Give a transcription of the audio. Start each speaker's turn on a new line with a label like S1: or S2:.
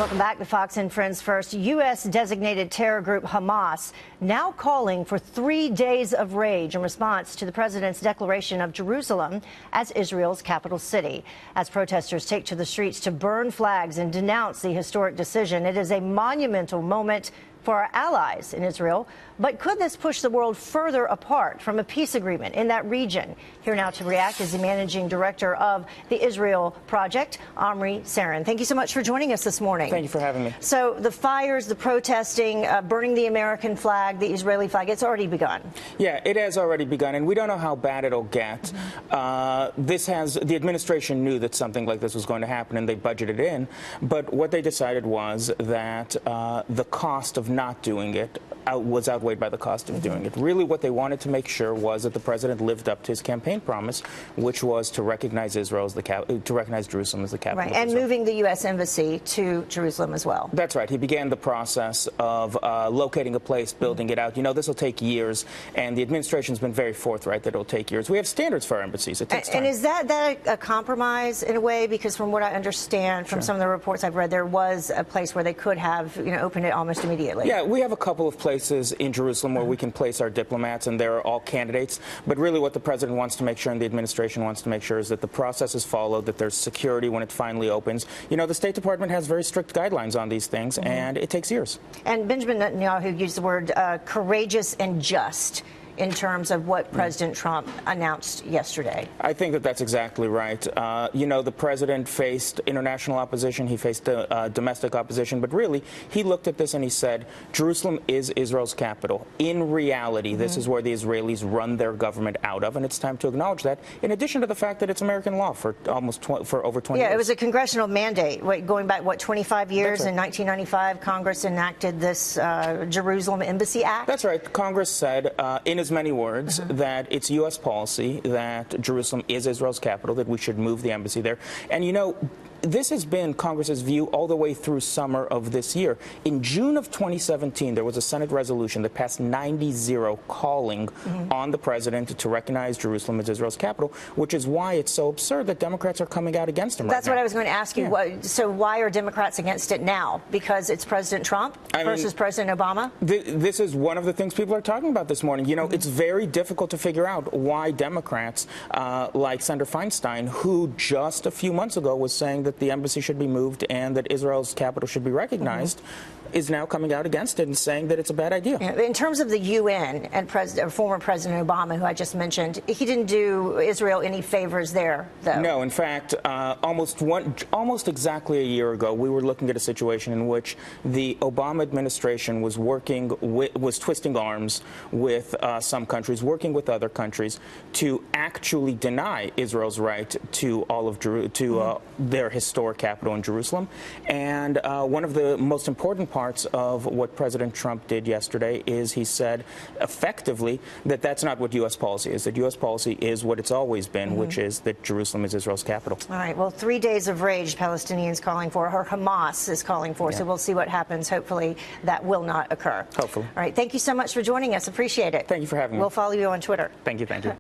S1: Welcome back to Fox and Friends First. U.S. designated terror group Hamas now calling for 3 days of rage in response to the president's declaration of Jerusalem as Israel's capital city. As protesters take to the streets to burn flags and denounce the historic decision, it is a monumental moment for our allies in Israel. But could this push the world further apart from a peace agreement in that region? Here now to react is the managing director of the Israel Project, Omri. Ceren, thank you so much for joining us this morning.
S2: Thank you for having me. So
S1: the fires, the protesting, burning the American flag, the Israeli flag, it's already begun.
S2: Yeah, it has already begun, and we don't know how bad it'll get. The administration knew that something like this was going to happen, and they budgeted in. But what they decided was that the cost of not doing it was outweighed by the cost of doing it. Really, what they wanted to make sure was that the president lived up to his campaign promise, which was to recognize Jerusalem as the capital
S1: Right,
S2: of
S1: and
S2: Israel.
S1: moving the U.S. embassy to Jerusalem as well.
S2: That's right. He began the process of locating a place, building it out. You know, this will take years, and the administration's been very forthright that it'll take years. We have standards for our embassies. It takes time.
S1: And is that a compromise in a way? Because from what I understand from some of the reports I've read, there was a place where they could have, opened it almost immediately.
S2: Yeah, we have a couple of places in Jerusalem where we can place our diplomats, and they're all candidates. But really what the president wants to make sure and the administration wants to make sure is that the process is followed, that there's security when it finally opens. You know, the State Department has very strict guidelines on these things, and it takes years.
S1: And Benjamin Netanyahu used the word courageous and just in terms of what President Trump announced yesterday.
S2: I think that that's exactly right. The president faced international opposition. He faced domestic opposition. But really, he looked at this and he said, Jerusalem is Israel's capital. In reality, this is where the Israelis run their government out of, and it's time to acknowledge that, in addition to the fact that it's American law for over 20 years.
S1: Yeah, it was a congressional mandate. Going back, 25 years?
S2: That's right.
S1: In 1995, Congress enacted this Jerusalem Embassy Act?
S2: That's right. Congress said, in as many words, that it's U.S. policy that Jerusalem is Israel's capital, that we should move the embassy there. And, this has been Congress's view all the way through summer of this year. In June of 2017, there was a Senate resolution that passed 90-0 calling on the president to recognize Jerusalem as Israel's capital, which is why it's so absurd that Democrats are coming out against him right now.
S1: That's what I was going to ask you.
S2: Yeah.
S1: So why are Democrats against it now? Because it's President Trump versus President Obama?
S2: This is one of the things people are talking about this morning. It's very difficult to figure out why Democrats like Senator Feinstein, who just a few months ago was saying that the embassy should be moved and that Israel's capital should be recognized, is now coming out against it and saying that it's a bad idea.
S1: Yeah, in terms of the UN and former President Obama, who I just mentioned, he didn't do Israel any favors there, though.
S2: No, in fact, almost exactly a year ago, we were looking at a situation in which the Obama administration was twisting arms with some countries, working with other countries to actually deny Israel's right to all of their historic capital in Jerusalem. And one of the most important parts of what President Trump did yesterday is he said effectively that that's not what U.S. policy is, that U.S. policy is what it's always been, which is that Jerusalem is Israel's capital.
S1: All right. Well, 3 days of rage Palestinians calling for, or Hamas is calling for, so we'll see what happens. Hopefully that will not occur.
S2: Hopefully.
S1: All right. Thank you so much for joining us. Appreciate it.
S2: Thank you for having me.
S1: We'll follow you on Twitter.
S2: Thank you.